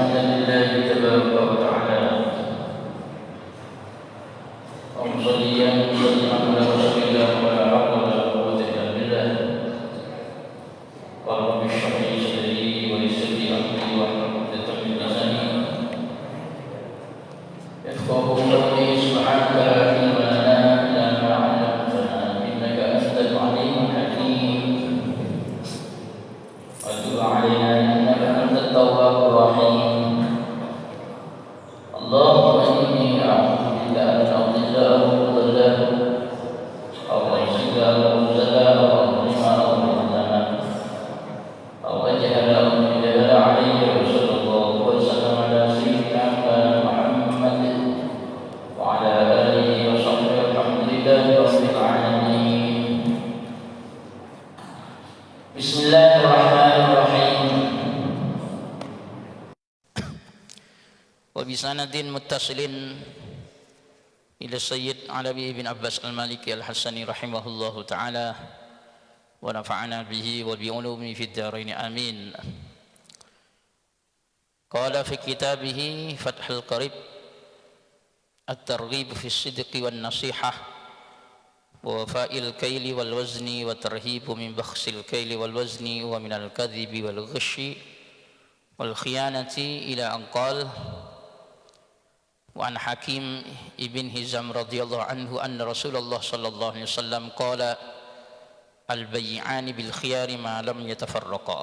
الحمد لله تبارك وتعالى ومصليا وسلما على رسول الله ولا حول ولا قوة إلا بالله قال رب اشرح لي صدري ويسر لي أمري واحلل عقدة من لساني يفقهوا قولي سبحانك لا علم لنا إلا ما علمتنا إنك أنت العليم الحكيم وتب علينا إنك أنت التواب الرحيم اللهم إني أعوذ بك أن أضل أو أضل أو أجهل أو أجهل أو أظلم أو أظلم أو أجهل أو يجهل علي وصلى الله وسلم على سيدنا محمد وعلى آله وصحبه الحمد لله رب العالمين. بسم الله الرحمن الرحيم. وبسند متصل إلى السيد علوي بن عباس المالكي الحسني رحمه الله تعالى ونفعنا به وبعلومه في الدارين آمين. قال في كتابه فتح القريب الترغيب في الصدق والنصيحة ووفاء الكيل والوزن والترهيب من بخس الكيل والوزن ومن الكذب والغش والخيانة إلى أن قال وعن حكيم ابن هزام رضي الله عنه أن رسول الله صلى الله عليه وسلم قال البيعان بالخيار ما لم يتفرقا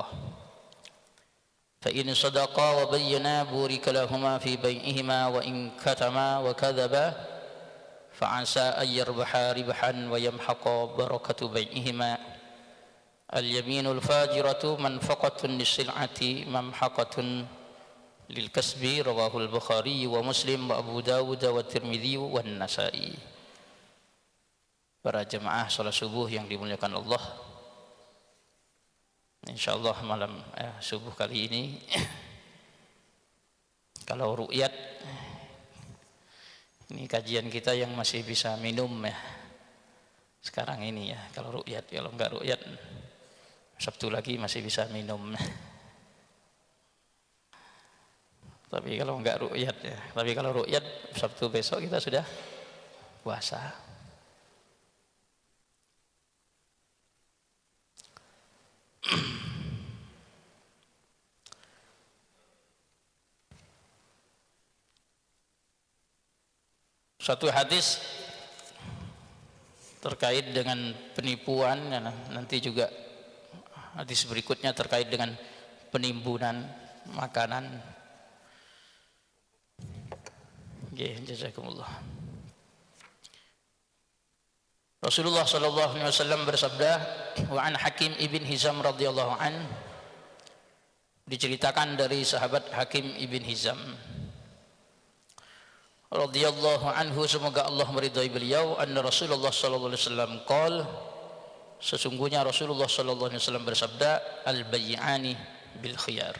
فإن صدقا وبينا بورك لهما في بيعهما وإن كتما وكذبا فعسى أن يربحا ربحا ويمحقا بركة بيعهما اليمين الفاجرة منفقة للسلعة ممحقة للكسب رواه البخاري ومسلم وأبو داود والترمذي والنسائي. Para jemaah salat subuh yang dimuliakan Allah, insyaallah malam subuh kali ini kalau ru'yat, ini kajian kita yang masih bisa minum ya sekarang ini ya, kalau ru'yat. Kalau enggak ru'yat Sabtu lagi masih bisa minum. Tapi kalau enggak ru'yat ya, tapi kalau ru'yat Sabtu besok kita sudah puasa. Satu hadis terkait dengan penipuan, nanti juga hadis berikutnya terkait dengan penimbunan makanan. Jazakumullah. Rasulullah sallallahu alaihi wasallam bersabda, wa an Hakim ibn Hizam radhiyallahu an, diceritakan dari sahabat Hakim ibn Hizam radhiyallahu anhu, semoga Allah meridai beliau, anna Rasulullah sallallahu alaihi wasallam qala, sesungguhnya Rasulullah sallallahu alaihi wasallam bersabda, al bay'ani bil khiyar,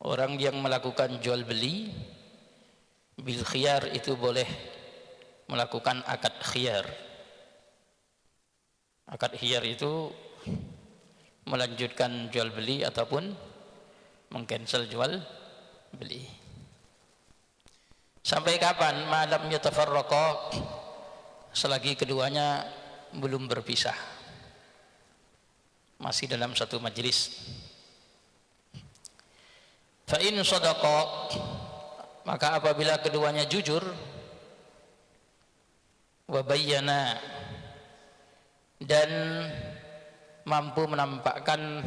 orang yang melakukan jual beli bil khiyar itu boleh melakukan akad khiyar. Akad khiyar itu melanjutkan jual beli ataupun mengcancel jual beli. Sampai kapan? Malam yatafarraqa, selagi keduanya belum berpisah, masih dalam satu majelis. Fa in sadaqa, maka apabila keduanya jujur, wa bayyana, dan mampu menampakkan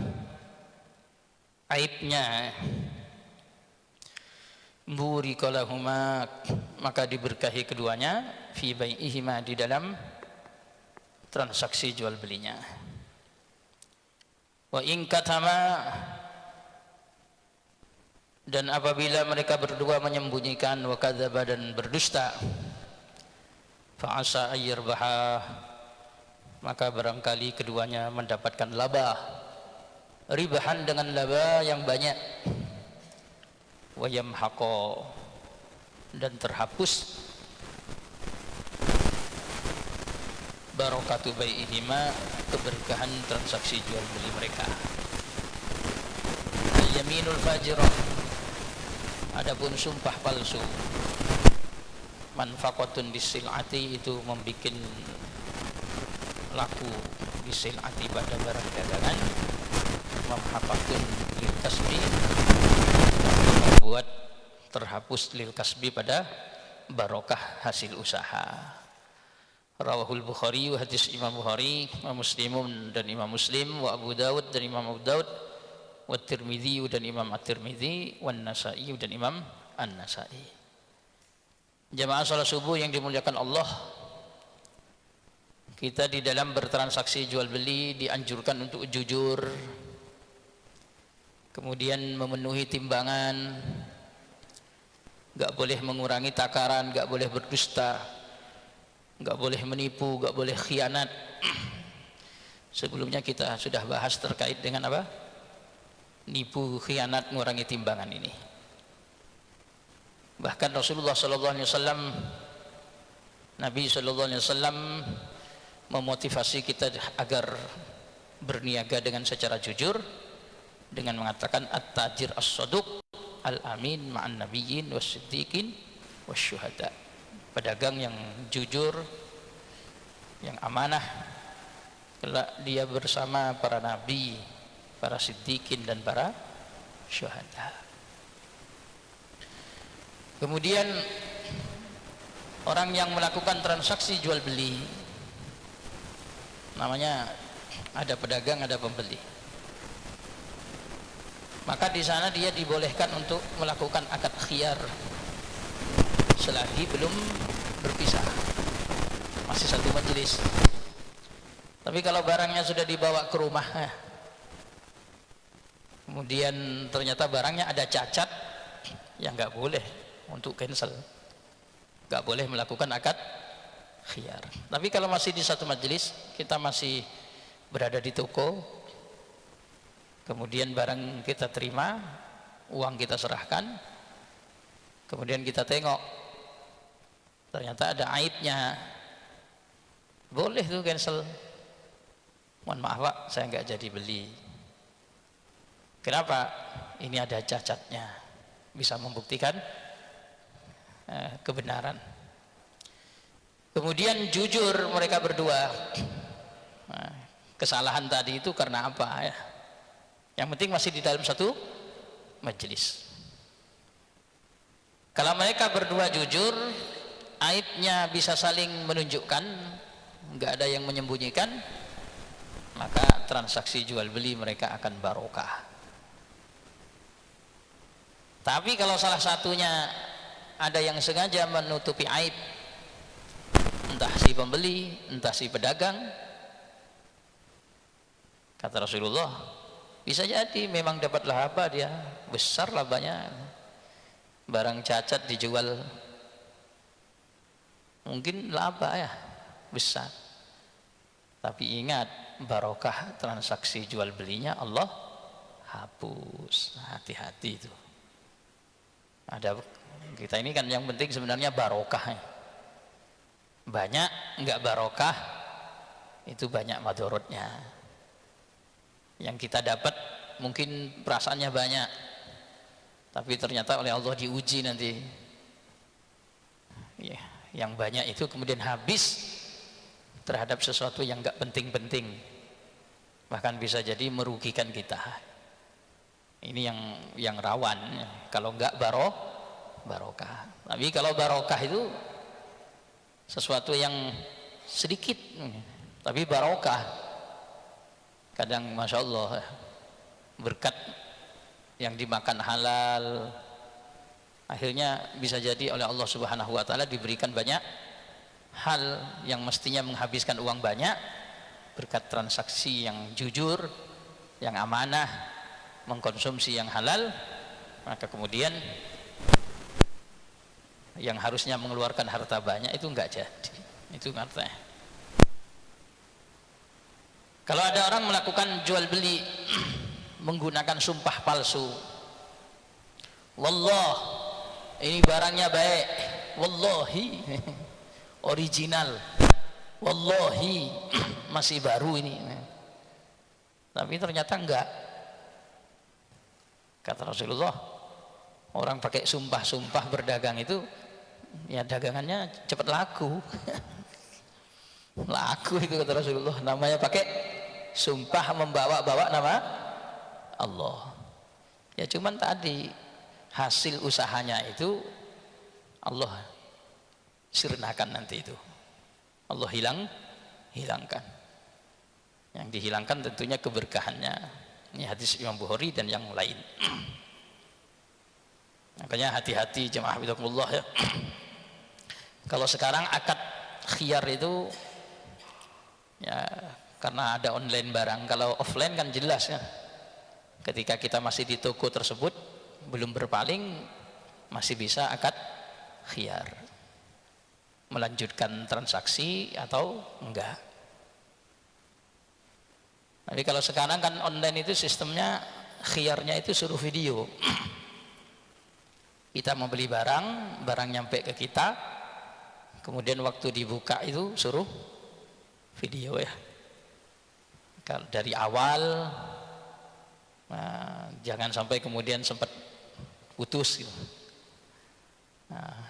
aibnya, burika lahuma, maka diberkahi keduanya, fi bai'ihima, di dalam transaksi jual belinya. Wa in katama, dan apabila mereka berdua menyembunyikan, wa kadzaba, dan berdusta, fa asa ayyarbaha, maka barangkali keduanya mendapatkan laba, ribahan, dengan laba yang banyak, wa yamhaqa, dan terhapus barakatu bai'ihima, keberkahan transaksi jual beli mereka. yaminul fajirah, adapun sumpah palsu, manfaqatun disilati, itu membikin laku disilati pada barang dagangan, mamhaqatun lil kasbi, membuat terhapus lil kasbi pada barokah hasil usaha. Rawahul Bukhari, hadis Imam Bukhari, wa Muslimun dan Imam Muslim, wa Abu Dawud dan Imam Abu Dawud, wa Tirmidzi dan Imam At-Tirmidzi, wa Nasa'i dan Imam An-Nasa'i. Jamaah salat subuh yang dimuliakan Allah, kita di dalam bertransaksi jual beli dianjurkan untuk jujur, kemudian memenuhi timbangan, gak boleh mengurangi takaran, gak boleh berdusta, gak boleh menipu, gak boleh khianat. Sebelumnya kita sudah bahas terkait dengan apa? Nipu, khianat, mengurangi timbangan ini. Bahkan Rasulullah sallallahu alaihi wasallam, Nabi sallallahu alaihi wasallam memotivasi kita agar berniaga dengan secara jujur dengan mengatakan at-tajir as-saduq al-amin ma'an nabiyyin was-siddiqin wasyuhada. Pedagang yang jujur, yang amanah, kelak dia bersama para nabi, para siddiqin dan para syuhada. Kemudian orang yang melakukan transaksi jual beli, namanya ada pedagang, ada pembeli, maka di sana dia dibolehkan untuk melakukan akad khiyar selagi belum berpisah, masih satu majelis. Tapi kalau barangnya sudah dibawa ke rumah, kemudian ternyata barangnya ada cacat, ya nggak boleh untuk cancel, nggak boleh melakukan akad khiyar. Tapi kalau masih di satu majelis, kita masih berada di toko, kemudian barang kita terima, uang kita serahkan, kemudian kita tengok ternyata ada aibnya, boleh tuh cancel. Mohon maaf Pak, saya nggak jadi beli. Kenapa? Ini ada cacatnya, bisa membuktikan kebenaran. Kemudian jujur mereka berdua. Kesalahan tadi itu karena apa ya? Yang penting masih di dalam satu majelis. Kalau mereka berdua jujur, aibnya bisa saling menunjukkan, nggak ada yang menyembunyikan, maka transaksi jual beli mereka akan barokah. Tapi kalau salah satunya ada yang sengaja menutupi aib, entah si pembeli, entah si pedagang, kata Rasulullah, bisa jadi memang dapat laba, dia besar labanya, barang cacat dijual mungkin laba ya besar, tapi ingat barokah transaksi jual belinya Allah hapus. Hati-hati itu. Ada kita ini kan yang penting sebenarnya barokah. Banyak enggak barokah itu banyak madorotnya. Yang kita dapat mungkin perasaannya banyak, tapi ternyata oleh Allah diuji nanti. Ya, yang banyak itu kemudian habis terhadap sesuatu yang enggak penting-penting, bahkan bisa jadi merugikan kita. Ini yang rawan kalau enggak barokah. Tapi kalau barokah itu sesuatu yang sedikit tapi barokah. Kadang masya Allah berkat yang dimakan halal, akhirnya bisa jadi oleh Allah Subhanahu wa taala diberikan banyak hal yang mestinya menghabiskan uang banyak, berkat transaksi yang jujur, yang amanah, mengkonsumsi yang halal, maka kemudian yang harusnya mengeluarkan harta banyak itu enggak jadi. Itu artinya. Kalau ada orang melakukan jual beli menggunakan sumpah palsu, wallah ini barangnya baik, wallahi original, wallahi masih baru ini, tapi ternyata enggak. Kata Rasulullah, orang pakai sumpah-sumpah berdagang itu ya dagangannya cepat laku. Laku itu kata Rasulullah, namanya pakai sumpah membawa-bawa nama Allah. Ya cuman tadi hasil usahanya itu Allah sirnakan nanti itu. Allah hilangkan. Yang dihilangkan tentunya keberkahannya. Ini hadis Imam Bukhari dan yang lain. Makanya hati-hati jemaah bidakumullah ya. Kalau sekarang akad khiyar itu ya karena ada online barang. Kalau offline kan jelas ya. Ketika kita masih di toko tersebut belum berpaling, masih bisa akad khiyar, melanjutkan transaksi atau enggak. Jadi kalau sekarang kan online itu sistemnya khiyarnya itu suruh video. Kita membeli barang nyampe ke kita, kemudian waktu dibuka itu suruh video ya. Kalau dari awal, nah, jangan sampai kemudian sempat putus gitu. Nah,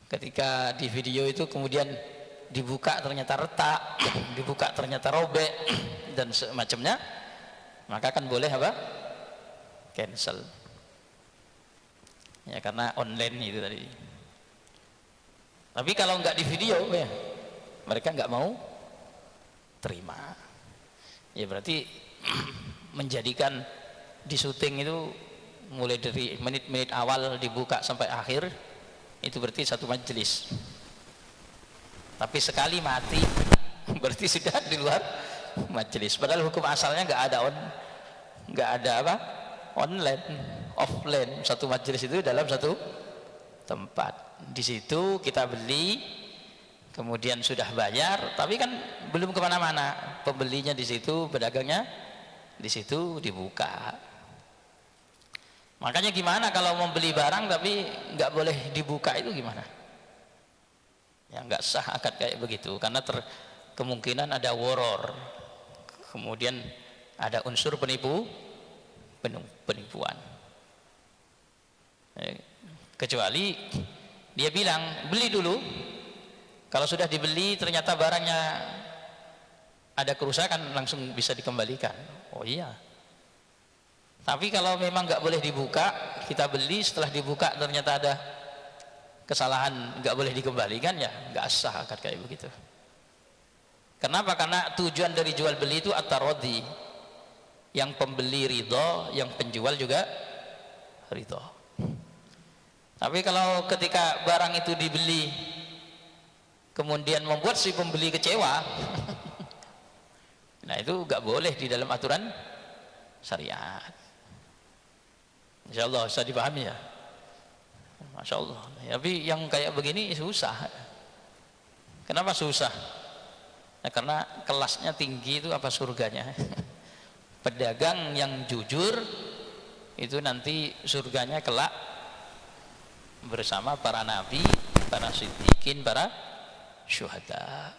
ketika di video itu kemudian dibuka ternyata retak, dibuka ternyata robek dan semacamnya, maka kan boleh apa? Cancel. Ya karena online itu tadi. Tapi kalau nggak di video ya, mereka nggak mau terima. Ya berarti menjadikan di syuting itu mulai dari menit-menit awal dibuka sampai akhir itu berarti satu majelis. Tapi sekali mati berarti sudah di luar majelis. Padahal hukum asalnya nggak ada apa online, offline. Satu majelis itu dalam satu tempat. Di situ kita beli, kemudian sudah bayar, tapi kan belum kemana-mana. Pembelinya di situ, pedagangnya di situ dibuka. Makanya gimana kalau membeli barang tapi nggak boleh dibuka itu gimana? Ya nggak sah akad kayak begitu karena kemungkinan ada woror, kemudian ada unsur penipuan. Kecuali dia bilang beli dulu, kalau sudah dibeli ternyata barangnya ada kerusakan langsung bisa dikembalikan. Oh iya. Tapi kalau memang nggak boleh dibuka, kita beli setelah dibuka ternyata ada kesalahan nggak boleh dikembalikan, ya nggak sah akad kayak begitu. Kenapa? Karena tujuan dari jual beli itu at-taradhi, yang pembeli ridho, yang penjual juga ridho. Tapi kalau ketika barang itu dibeli kemudian membuat si pembeli kecewa, nah itu nggak boleh di dalam aturan syariat. Insya Allah bisa dipahami ya. Masya Allah. Tapi yang kayak begini susah. Kenapa susah? Nah, karena kelasnya tinggi itu apa surganya? Pedagang yang jujur itu nanti surganya kelak bersama para nabi, para siddiqin, para syuhada.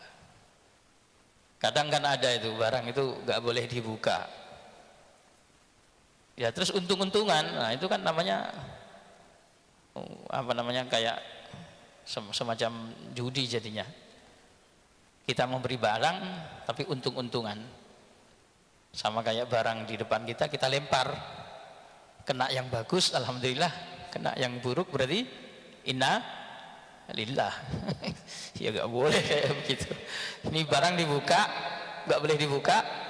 Kadang kan ada itu barang itu nggak boleh dibuka. Ya terus untung-untungan, nah itu kan namanya apa namanya kayak semacam judi jadinya. Kita memberi barang tapi untung-untungan. Sama kayak barang di depan kita lempar, kena yang bagus alhamdulillah, kena yang buruk berarti inna lillah. Ya gak boleh kayak begitu. Ini barang dibuka, gak boleh dibuka.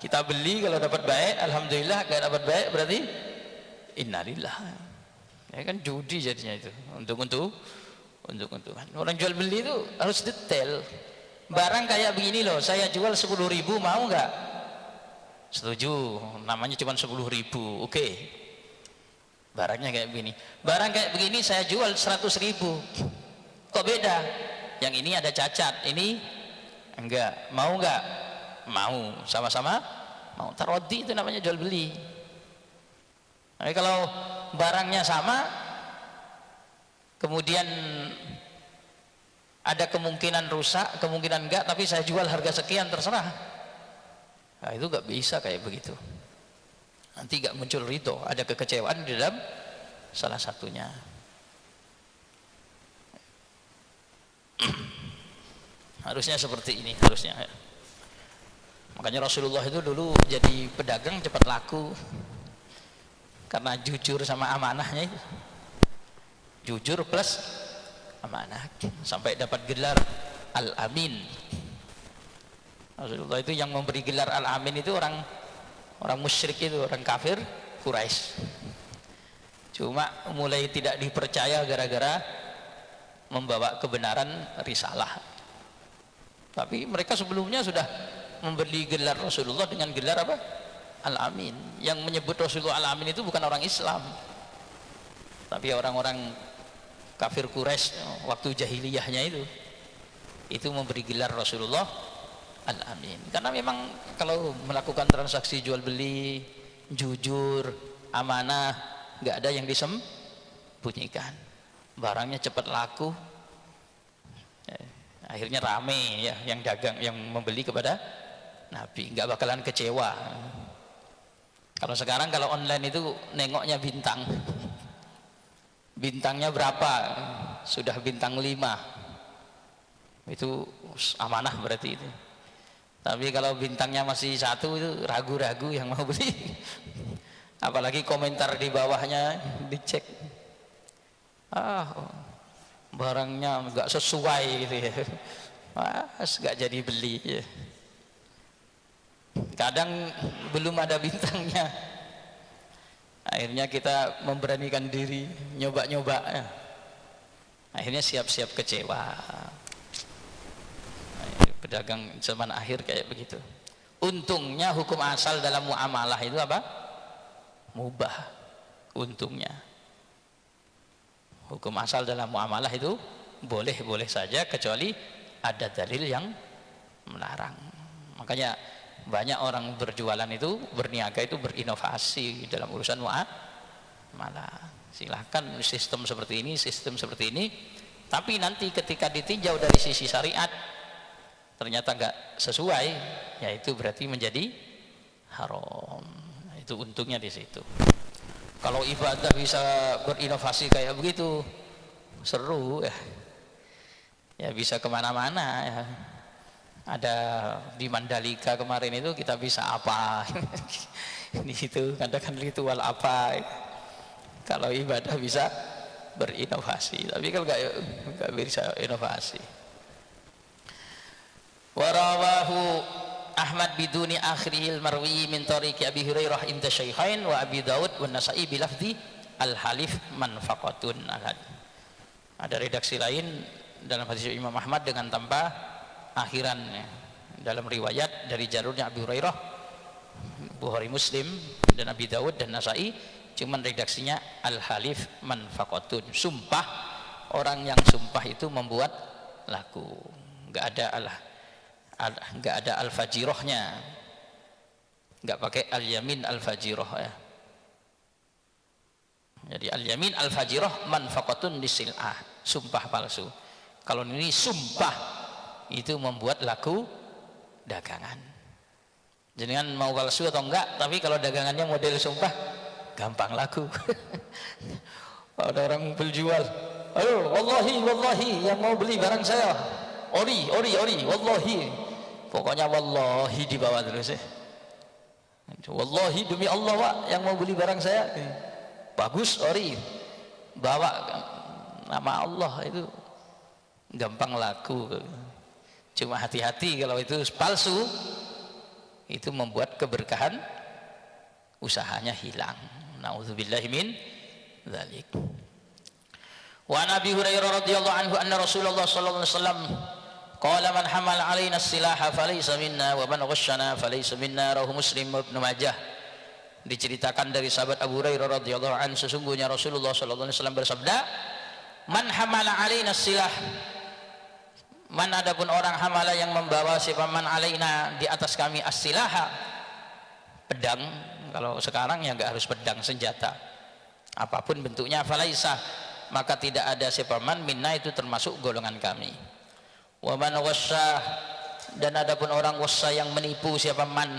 Kita beli kalau dapat baik alhamdulillah, gak dapat baik berarti inna lillah. Ya kan judi jadinya itu, untung-untungan. Orang jual beli itu harus detail. Barang kayak begini loh, saya jual 10.000, mau nggak? Setuju, namanya cuma 10.000, oke. Barangnya kayak begini. Barang kayak begini saya jual 100.000, kok beda? Yang ini ada cacat, ini enggak. Mau nggak? Mau, sama-sama mau. Tarodhi itu namanya jual beli. Tapi kalau barangnya sama, kemudian ada kemungkinan rusak, kemungkinan enggak, tapi saya jual harga sekian terserah. Nah, itu enggak bisa kayak begitu. nanti gak muncul ridho, ada kekecewaan di dalam salah satunya. Harusnya seperti ini, harusnya. Makanya Rasulullah itu dulu jadi pedagang cepat laku karena jujur sama amanahnya itu. Jujur plus amanah, sampai dapat gelar Al-Amin. Rasulullah itu yang memberi gelar Al-Amin itu orang musyrik, itu orang kafir Quraisy. Cuma mulai tidak dipercaya gara-gara membawa kebenaran risalah. Tapi mereka sebelumnya sudah memberi gelar Rasulullah dengan gelar apa? Al-Amin. Yang menyebut Rasulullah Al-Amin itu bukan orang Islam, tapi orang-orang kafir Quraisy waktu jahiliyahnya itu memberi gelar Rasulullah Al-Amin. Karena memang kalau melakukan transaksi jual beli jujur, amanah, nggak ada yang disembunyikan, barangnya cepat laku. Akhirnya rame ya yang dagang, yang membeli kepada Nabi, nggak bakalan kecewa. Kalau sekarang kalau online itu nengoknya bintang, bintangnya berapa, sudah bintang 5, itu amanah berarti itu. Tapi kalau bintangnya masih 1 itu ragu-ragu yang mau beli. Apalagi komentar di bawahnya dicek, barangnya nggak sesuai gitu ya, nggak jadi beli ya. Kadang belum ada bintangnya, akhirnya kita memberanikan diri nyoba-nyoba ya. Akhirnya siap-siap kecewa. Pedagang zaman akhir kayak begitu. Untungnya hukum asal dalam muamalah itu apa? Mubah. Untungnya hukum asal dalam muamalah itu boleh-boleh saja, kecuali ada dalil yang melarang. Makanya banyak orang berjualan itu, berniaga itu berinovasi dalam urusan muamalah. Silahkan sistem seperti ini, sistem seperti ini, tapi nanti ketika ditinjau dari sisi syariat ternyata nggak sesuai, ya itu berarti menjadi haram. Itu untungnya di situ. Kalau ibadah bisa berinovasi kayak begitu, seru ya. Ya bisa kemana-mana ya. Ada di Mandalika kemarin itu kita bisa apa? Di situ katakan ritual apa? Kalau ibadah bisa berinovasi, tapi kalau nggak bisa inovasi. Warawahu Ahmad biduni akhiril marwi min tariqi Abi Hurairah inda Syaikhain wa Abi Daud wa Nasa'i bilafzi al-halif manfaqatun. Ada redaksi lain dalam hadis Imam Ahmad dengan tanpa akhiran ya. Dalam riwayat dari jalurnya Abi Hurairah, Bukhari, Muslim dan Abi Daud dan Nasa'i, cuman redaksinya al-halif manfaqatun. Sumpah, orang yang sumpah itu membuat laku. Enggak ada al-fajirahnya, nggak pakai al-yamin al-fajirah ya. Jadi al-yamin al-fajirah manfaqatun lisil'ah, sumpah palsu. Kalau ini sumpah itu membuat laku dagangan. Jangan mau palsu atau enggak, tapi kalau dagangannya model sumpah gampang laku. Ada orang berjual, ayo wallahi yang mau beli barang saya, ori wallahi, pokoknya wallahi di bawah terus ya. Wallahi demi Allah Pak, yang mau beli barang saya bagus, ori, bawa nama Allah, itu gampang laku. Cuma hati-hati kalau itu palsu, itu membuat keberkahan usahanya hilang. Nauzubillahi min dzalik. Wa Nabi Hurairah radhiyallahu anhu anna Rasulullah sallallahu alaihi wasallam qala man hamala alaina as-silaha falaysa minna wa man ghasyana falaysa minna, rawahu Muslim wa Ibnu Majah. Diceritakan dari sahabat Abu Hurairah radhiyallahu anhu, sesungguhnya Rasulullah sallallahu alaihi wasallam bersabda, man hamala alaina as-silah, man adapun orang hamala yang membawa sifaman alaina di atas kami as-silaha, pedang. Kalau sekarang ya enggak harus pedang, senjata apapun bentuknya, falaysa, maka tidak ada sifaman minna, itu termasuk golongan kami. Wa man ghasyah, dan adapun orang wassa yang menipu siapa man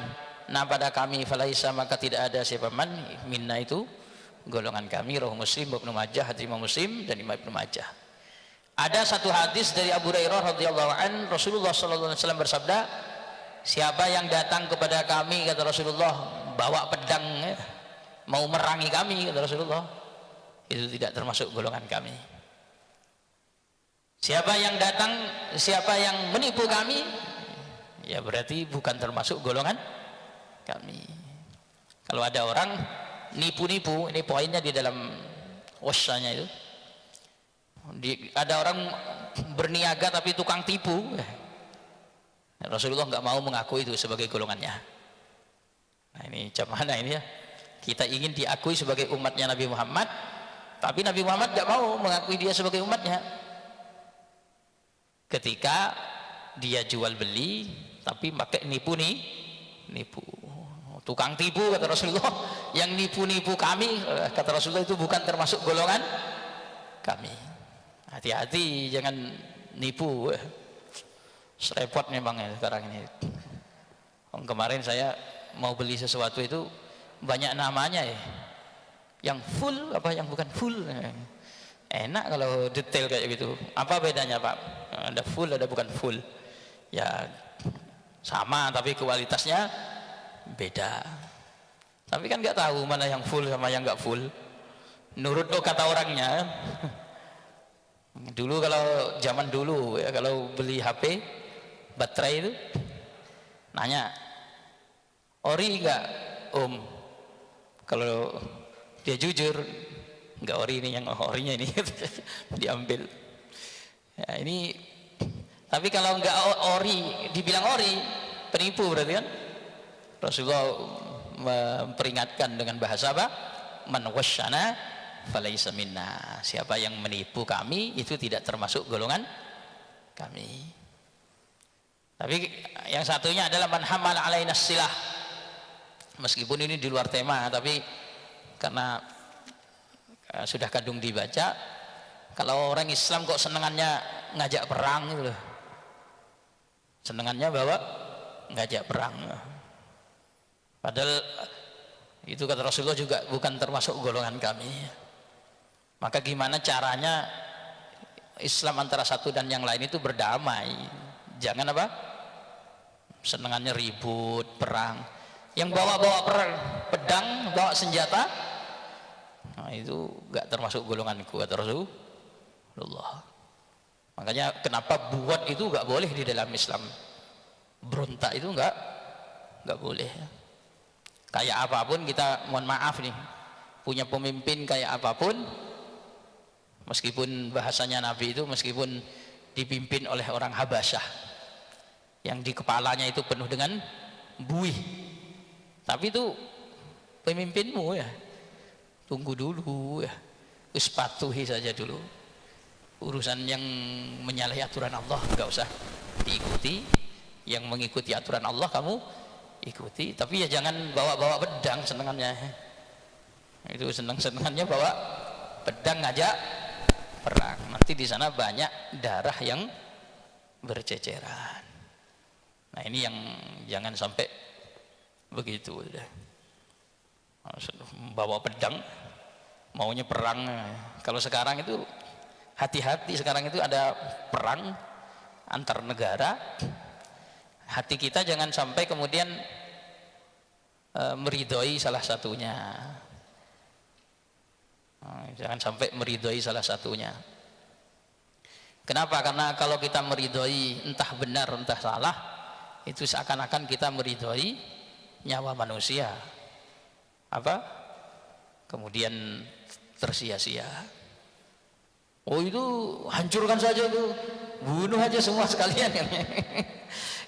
pada kami falaisa maka tidak ada siapa man minna itu golongan kami. Rawahu Muslim wa Ibnu Majah, hadis Imam Muslim dan Imam Ibnu Majah. Ada satu hadis dari Abu Hurairah radhiyallahu an, Rasulullah sallallahu alaihi wasallam bersabda, siapa yang datang kepada kami, kata Rasulullah, bawa pedang mau merangi kami, kata Rasulullah, itu tidak termasuk golongan kami. Siapa yang datang, siapa yang menipu kami, ya berarti bukan termasuk golongan kami. Kalau ada orang nipu-nipu, ini poinnya di dalam wasanya itu, ada orang berniaga tapi tukang tipu, Rasulullah nggak mau mengaku itu sebagai golongannya. Nah ini macam mana ini ya, kita ingin diakui sebagai umatnya Nabi Muhammad, tapi Nabi Muhammad nggak mau mengakui dia sebagai umatnya. Ketika dia jual beli tapi pakai nipu, tukang tipu, kata Rasulullah, yang nipu-nipu kami, kata Rasulullah, itu bukan termasuk golongan kami. Hati-hati jangan nipu. Serepot memang ya sekarang ini. Kemarin saya mau beli sesuatu itu banyak namanya ya, yang full apa yang bukan full. Enak kalau detail kayak gitu. Apa bedanya Pak? Ada full, ada bukan full. Ya sama tapi kualitasnya beda. Tapi kan nggak tahu mana yang full sama yang nggak full. Nurut kata orangnya. Dulu kalau zaman dulu ya, kalau beli HP baterai itu nanya, ori nggak Om? Kalau dia jujur, nggak ori, ini yang orinya ini diambil. Ya, ini tapi kalau nggak ori, dibilang ori, penipu berarti kan. Rasulullah memperingatkan dengan bahasa apa? Man wasyana falaisa minna. Siapa yang menipu kami itu tidak termasuk golongan kami. Tapi yang satunya adalah man hamal alaina silah. Meskipun ini di luar tema, tapi karena sudah kadung dibaca, kalau orang Islam kok senengannya ngajak perang gitu loh. Senengannya bawa ngajak perang. Padahal itu kata Rasulullah juga bukan termasuk golongan kami. Maka gimana caranya Islam antara satu dan yang lain itu berdamai? Jangan apa? Senengannya ribut, perang. Yang bawa-bawa pedang, bawa senjata, nah itu gak termasuk golonganku, kata Rasulullah. Makanya kenapa buat itu gak boleh di dalam Islam. Berontak itu gak boleh. Kayak apapun kita, mohon maaf nih, punya pemimpin kayak apapun, meskipun bahasanya Nabi itu meskipun dipimpin oleh orang Habasyah yang di kepalanya itu penuh dengan buih, tapi itu pemimpinmu ya, tunggu dulu ya, patuhi saja dulu. Urusan yang menyalahi aturan Allah nggak usah diikuti, yang mengikuti aturan Allah kamu ikuti. Tapi ya jangan bawa-bawa pedang senengannya, itu senengannya bawa pedang ngajak perang, nanti di sana banyak darah yang berceceran. Nah ini yang jangan sampai begitu. Bawa pedang maunya perang. Kalau sekarang itu hati-hati, sekarang itu ada perang antar negara. Hati kita jangan sampai kemudian meridhoi salah satunya. Jangan sampai meridhoi salah satunya. Kenapa? Karena kalau kita meridhoi entah benar entah salah, itu seakan-akan kita meridhoi nyawa manusia. Apa? Kemudian tersia-sia. Oh itu hancurkan saja itu, bunuh aja semua sekalian.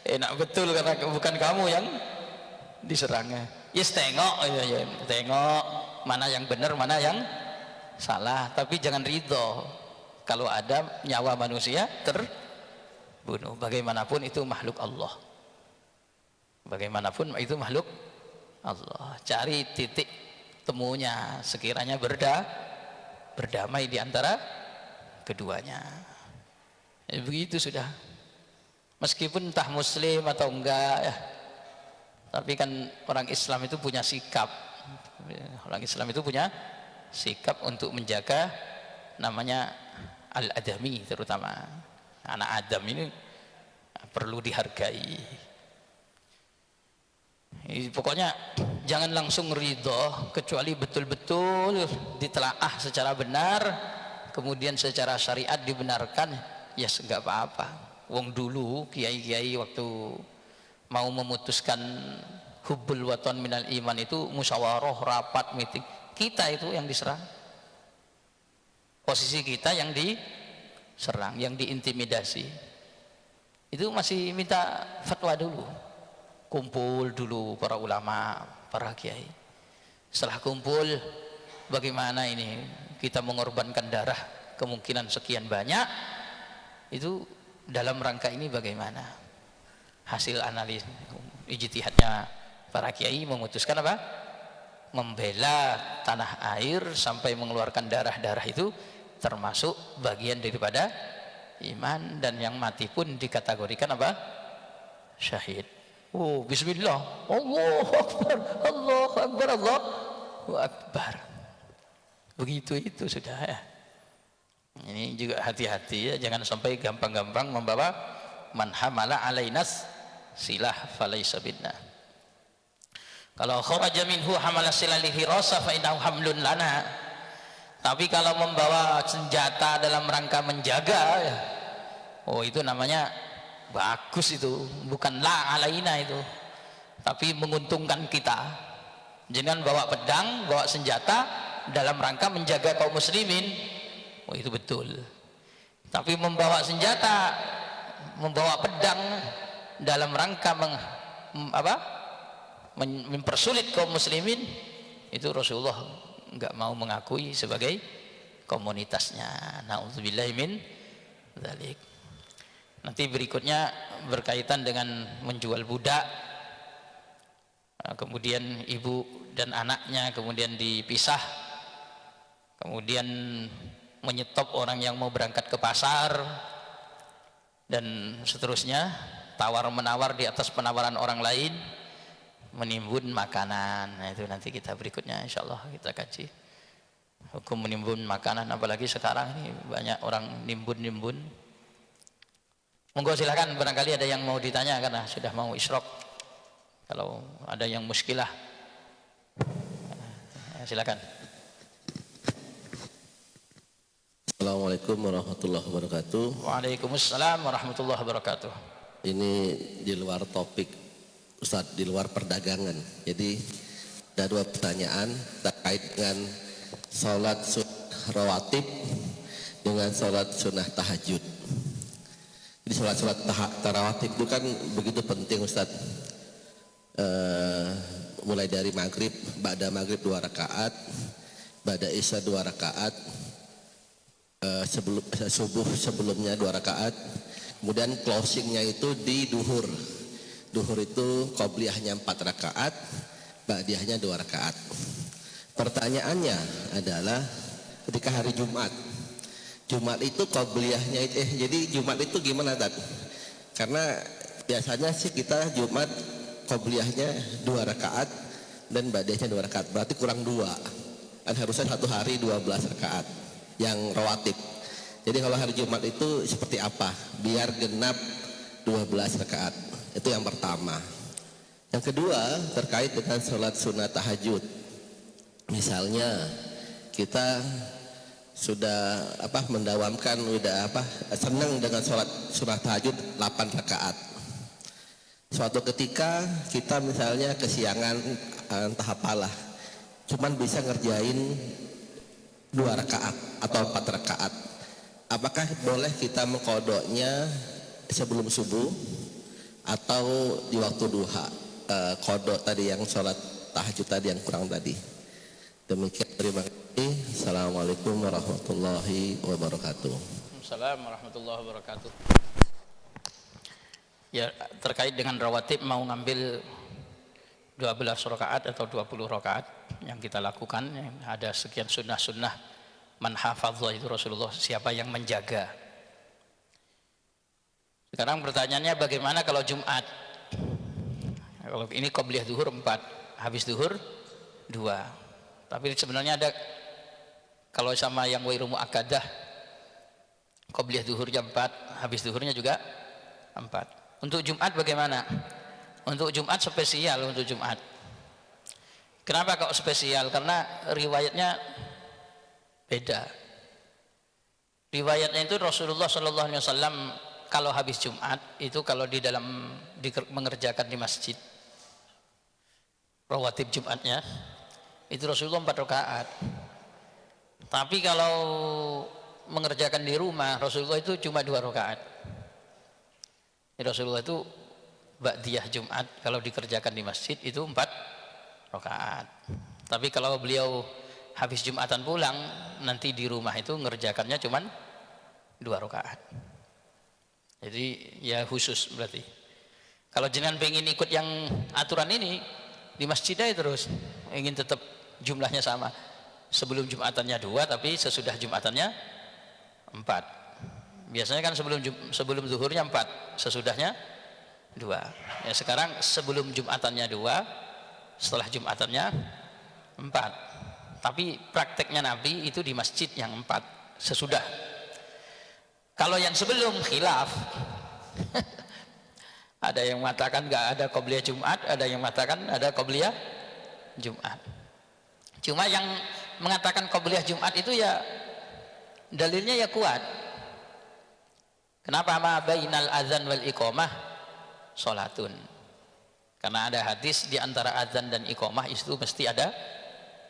Enak betul karena bukan kamu yang diserangnya. Yes, tengok, ya, tengok mana yang benar mana yang salah, tapi jangan ridho kalau ada nyawa manusia terbunuh. Bagaimanapun itu makhluk Allah, bagaimanapun itu makhluk Allah. Cari titik temunya, sekiranya berdamai di antara keduanya. Begitu sudah. Meskipun entah muslim atau enggak ya, Tapi kan orang Islam itu punya sikap. Orang Islam itu punya sikap untuk menjaga namanya al-adami, terutama anak Adam ini perlu dihargai. Pokoknya jangan langsung ridho kecuali betul-betul ditelaah secara benar, kemudian secara syariat dibenarkan, ya enggak apa-apa. Wong dulu kiai-kiai waktu mau memutuskan hubbul waton minal iman itu musyawarah, rapat, meeting, kita itu yang diserang, posisi kita yang diserang, yang diintimidasi. Itu masih minta fatwa dulu, kumpul dulu para ulama, para kiai. Setelah kumpul, bagaimana ini kita mengorbankan darah kemungkinan sekian banyak, itu dalam rangka ini bagaimana? Hasil analis ijtihadnya para kiai memutuskan apa? Membela tanah air sampai mengeluarkan darah-darah itu termasuk bagian daripada iman, dan yang mati pun dikategorikan apa? Syahid. Oh, bismillah. Allahu akbar. Allahu akbar. Allahu akbar. Begitu itu sudah ya. Ini juga hati-hati ya, jangan sampai gampang-gampang membawa man hamala alainas silah falaysa binna. Kalau kharaja minhu hamala silalihi rasa fa innahu hamlun lana. Tapi kalau membawa senjata dalam rangka menjaga ya, oh itu namanya bagus, itu bukan la alaina itu, tapi menguntungkan kita. Jangan bawa pedang, bawa senjata dalam rangka menjaga kaum muslimin, oh itu betul. Tapi membawa senjata, membawa pedang dalam rangka mempersulit kaum muslimin, itu Rasulullah enggak mau mengakui sebagai komunitasnya. Na'udzubillahi min dzalik. Nanti berikutnya berkaitan dengan menjual budak, kemudian ibu dan anaknya kemudian dipisah, kemudian menyetop orang yang mau berangkat ke pasar, dan seterusnya, tawar menawar di atas penawaran orang lain, menimbun makanan. Nah, itu nanti kita berikutnya insyaallah kita kaji hukum menimbun makanan, apalagi sekarang ini banyak orang nimbun. Monggo silakan, barangkali ada yang mau ditanya karena sudah mau isyraq. Kalau ada yang muskilah, silakan. Assalamualaikum warahmatullahi wabarakatuh. Waalaikumsalam warahmatullahi wabarakatuh. Ini di luar topik Ustadz, di luar perdagangan. Jadi ada dua pertanyaan terkait dengan sholat sunnah rawatib dengan sholat sunnah tahajud. Jadi sholat tarawatib itu kan begitu penting Ustadz. Mulai dari maghrib, ba'da maghrib 2 rakaat, ba'da isya 2 rakaat, subuh sebelumnya 2 rakaat, kemudian closingnya itu di duhur. Duhur itu qobliyahnya 4 rakaat, ba'diyahnya 2 rakaat. Pertanyaannya adalah ketika hari Jumat itu qobliyahnya jadi Jumat itu gimana Tad? Karena biasanya sih kita Jumat qobliyahnya 2 rakaat dan ba'diyahnya 2 rakaat, berarti kurang 2. Kan harusnya satu hari 12 rakaat yang rawatib. Jadi kalau hari Jumat itu seperti apa biar genap 12 rakaat? Itu yang pertama. Yang kedua terkait dengan sholat sunnah tahajud. Misalnya kita sudah mendawamkan, senang dengan sholat sunnah tahajud 8 rakaat. Suatu ketika kita misalnya kesiangan, entah apalah, cuman bisa ngerjain 2 rakaat atau 4 rakaat. Apakah boleh kita mengkodoknya sebelum subuh atau di waktu duha, kodok tadi yang sholat tahajud tadi yang kurang tadi? Demikian, terima kasih. Assalamualaikum warahmatullahi wabarakatuh. Assalamualaikum warahmatullahi wabarakatuh. Ya, terkait dengan rawatib, mau ngambil 12 rakaat atau 20 rakaat yang kita lakukan, ada sekian sunnah-sunnah man hafadhah itu Rasulullah, siapa yang menjaga. Sekarang pertanyaannya bagaimana kalau Jumat? Kalau ini qobliyah zuhur 4, habis zuhur 2. Tapi sebenarnya ada, kalau sama yang wairu muakkadah, qobliyah zuhurnya 4, habis zuhurnya juga 4. Untuk Jumat bagaimana? Untuk Jumat spesial untuk Jumat. Kenapa kok spesial? Karena riwayatnya beda. Riwayatnya itu Rasulullah Shallallahu Alaihi Wasallam kalau habis Jumat itu kalau di dalam mengerjakan di masjid rawatib Jumatnya itu Rasulullah 4 rakaat. Tapi kalau mengerjakan di rumah Rasulullah itu cuma 2 rakaat. Rasulullah itu ba'diyah Jumat kalau dikerjakan di masjid itu 4 rakaat. Tapi kalau beliau habis Jumatan pulang nanti di rumah itu ngerjakannya cuma 2 rakaat. Jadi ya khusus berarti. Kalau jenengan pengen ikut yang aturan ini di masjid aja terus, ingin tetap jumlahnya sama. Sebelum Jumatannya 2 tapi sesudah Jumatannya 4. Biasanya kan sebelum zuhurnya 4, sesudahnya 2. Ya sekarang sebelum Jumatannya 2, setelah Jumatannya 4. Tapi prakteknya Nabi itu di masjid yang 4 sesudah. Kalau yang sebelum khilaf. Ada yang mengatakan enggak ada qobliyah Jumat, ada yang mengatakan ada qobliyah Jumat. Cuma yang mengatakan qobliyah Jumat itu ya dalilnya ya kuat. Kenapa ma bainal adzan wal iqamah salatun? Karena ada hadis di antara adzan dan iqamah itu mesti ada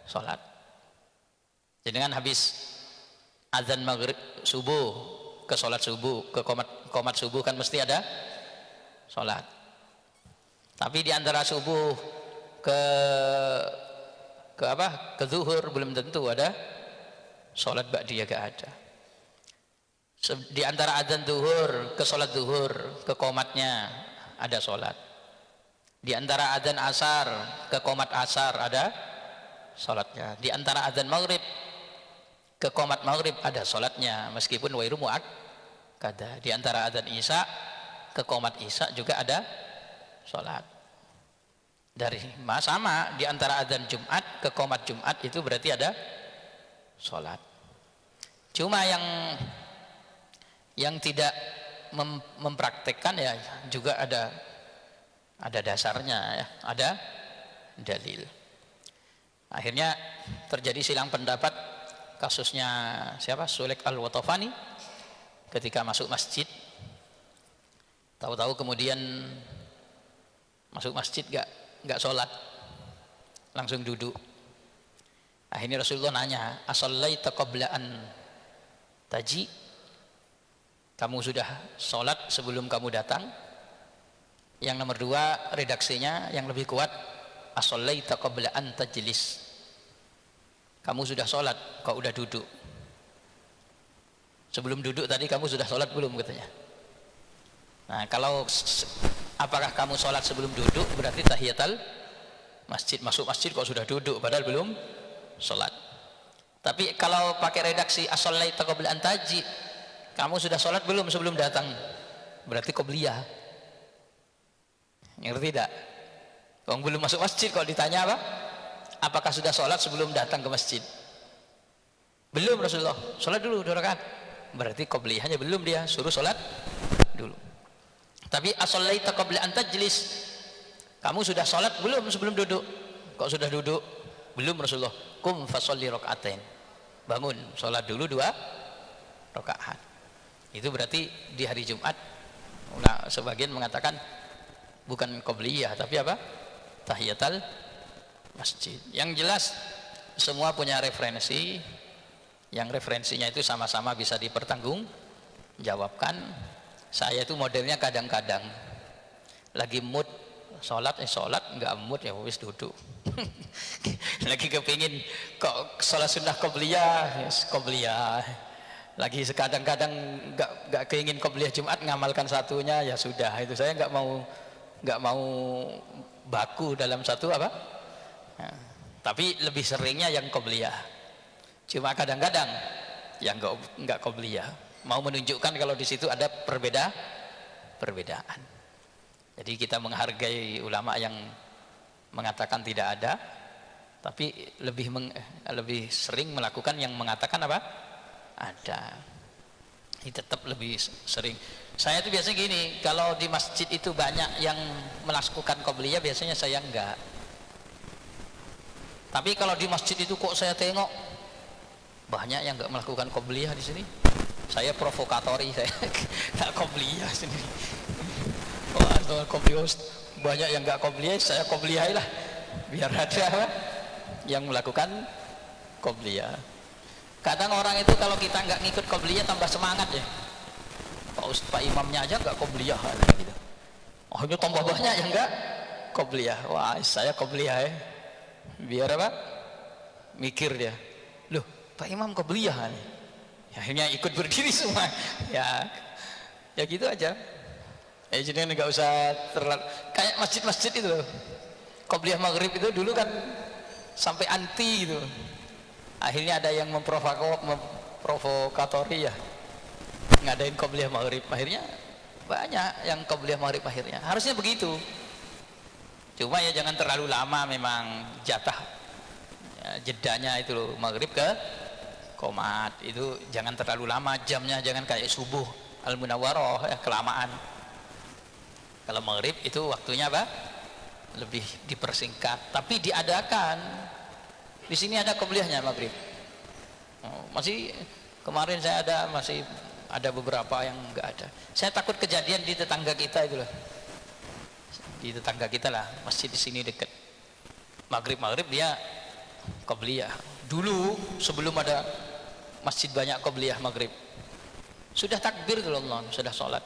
salat. Jadi dengan habis adzan maghrib subuh ke salat subuh, ke qomat subuh kan mesti ada salat. Tapi di antara subuh ke zuhur belum tentu ada salat ba'diyah, gak ada. Di antara adzan zuhur ke salat zuhur ke qomatnya ada salat. Di antara adzan asar ke qomat asar ada salatnya. Di antara adzan maghrib ke qomat maghrib ada salatnya meskipun wairu muakkadah. Di antara adzan isya ke qomat isya juga ada salat. Dari sama di antara adzan Jumat ke qomat Jumat itu berarti ada salat. Cuma yang tidak mempraktekkan ya juga ada dasarnya ya, ada dalil. Akhirnya terjadi silang pendapat. Kasusnya siapa? Sulaik Al-Watafani ketika masuk masjid, tahu-tahu kemudian masuk masjid gak sholat, langsung duduk. Akhirnya Rasulullah nanya, asallaita qabla an taji? Kamu sudah sholat sebelum kamu datang? Yang nomor 2 redaksinya yang lebih kuat, asallaita qabla an tajlis? Kamu sudah sholat, kau udah duduk. Sebelum duduk tadi kamu sudah sholat belum katanya. Nah kalau apakah kamu sholat sebelum duduk berarti tahiyatul masjid, masuk masjid kok sudah duduk padahal belum sholat. Tapi kalau pakai redaksi as-shallaita qabla an taji, kamu sudah sholat belum sebelum datang, berarti qobliyah. Ngerti tidak? Kalau belum masuk masjid kalau ditanya apa? Apakah sudah sholat sebelum datang ke masjid? Belum Rasulullah, sholat dulu 2 rakaat. Berarti qobliyahnya belum, dia suruh sholat dulu. Tapi as-shallaita qabla an tajlis, kamu sudah sholat belum sebelum duduk? Kok sudah duduk? Belum Rasulullah. Kum fasolli rakaatain, bangun sholat dulu 2 rakaat. Itu berarti di hari Jumat. Nah, sebagian mengatakan bukan qobliyah tapi apa? Tahiyatul masjid. Yang jelas semua punya referensi, yang referensinya itu sama-sama bisa dipertanggungjawabkan. Saya itu modelnya kadang-kadang lagi mood sholat, nggak mood ya wis duduk. Lagi kepingin kok sholat sunnah qobliyah, yes, qobliyah. Lagi kadang-kadang nggak keingin qobliyah Jumat, ngamalkan satunya ya sudah. Itu saya nggak mau baku dalam satu apa. Nah, tapi lebih seringnya yang qobliyah. Cuma kadang-kadang yang enggak qobliyah. Mau menunjukkan kalau di situ ada perbedaan. Jadi kita menghargai ulama yang mengatakan tidak ada, tapi lebih sering melakukan yang mengatakan apa? Ada. Ini tetap lebih sering. Saya itu biasanya gini, kalau di masjid itu banyak yang melakukan qobliyah, biasanya saya enggak. Tapi kalau di masjid itu kok saya tengok banyak yang enggak melakukan qobliyah di sini, saya provokatori, saya enggak qobliyah sendiri. Wah, qobliyah banyak yang enggak qobliyah, saya qobliyah lah, biar ada apa? Yang melakukan qobliyah. Kadang orang itu kalau kita nggak ngikut qobliyah tambah semangat ya. Pak imamnya aja nggak qobliyah gitu. Oh, ini tambah banyak yang nggak qobliyah. Wah, saya qobliyah ya. Biar apa? Mikir dia. Loh, Pak Imam qobliyah nih. Ya, akhirnya ikut berdiri semua. Ya gitu aja. Jadi nggak usah terlalu kayak masjid-masjid itu loh. Qobliyah maghrib itu dulu kan sampai anti gitu. Akhirnya ada yang memprovokatori ya, ngadain qobliyah maghrib. Akhirnya banyak yang qobliyah maghrib akhirnya. Harusnya begitu. Cuma ya jangan terlalu lama, memang jatah ya, jedanya itu loh, maghrib ke qomat itu jangan terlalu lama jamnya, jangan kayak subuh Al-Munawwarah ya, kelamaan. Kalau maghrib itu waktunya apa? Lebih dipersingkat, tapi diadakan. Di sini ada qobliyahnya maghrib. Masih kemarin saya masih ada beberapa yang enggak ada. Saya takut kejadian di tetangga kita itu loh. Di tetangga kita lah, masjid di sini dekat. Maghrib dia qobliyah. Dulu sebelum ada masjid banyak qobliyah maghrib, sudah takbir tuh Allah, sudah sholat.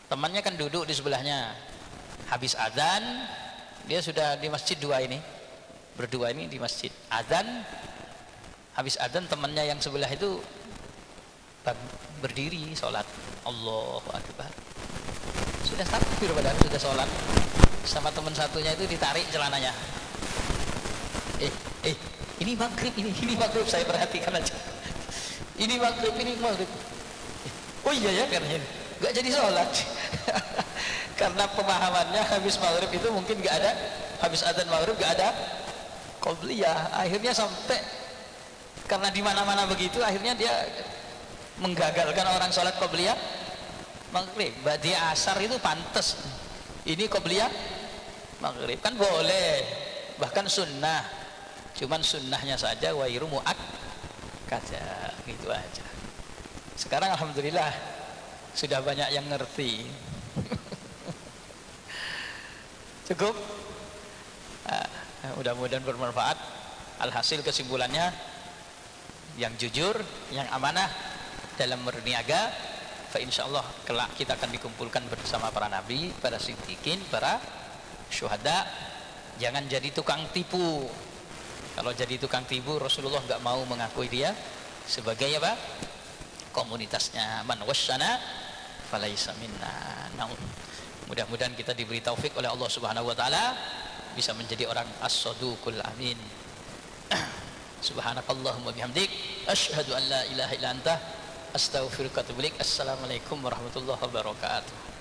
Temannya kan duduk di sebelahnya. Habis azan, dia sudah di masjid berdua ini di masjid. Azan, habis azan temannya yang sebelah itu berdiri sholat. Allahu Akbar. Sudah takbir padahal sudah sholat. Sama teman satunya itu ditarik celananya. Ini maghrib, ini maghrib, saya perhatikan aja. Ini maghrib. Oh iya ya, karena nggak jadi sholat. Karena pemahamannya habis maghrib itu mungkin nggak ada, habis adzan maghrib nggak ada qobliyah. Akhirnya sampai karena di mana-mana begitu, akhirnya dia menggagalkan orang sholat qobliyah maghrib. Ba'di asar itu pantas, ini qobliyah maghrib kan boleh, bahkan sunnah. Cuman sunnahnya saja wairu mu'akkada, gitu aja. Sekarang alhamdulillah sudah banyak yang ngerti. Cukup. Mudah-mudahan bermanfaat. Alhasil kesimpulannya, yang jujur, yang amanah dalam berniaga, fa insyaallah kelak kita akan dikumpulkan bersama para nabi, para siddiqin, para syuhada. Jangan jadi tukang tipu. Kalau jadi tukang tipu, Rasulullah enggak mau mengakui dia sebagai apa? Komunitasnya. Man wasyana falaisa minna. Mudah-mudahan kita diberi taufik oleh Allah Subhanahu wa taala bisa menjadi orang as-saduqul amin. Subhanakallahumma bihamdik asyhadu an la ilaha illa anta astaghfiruka wa atubu ilaik. Assalamualaikum warahmatullahi wabarakatuh.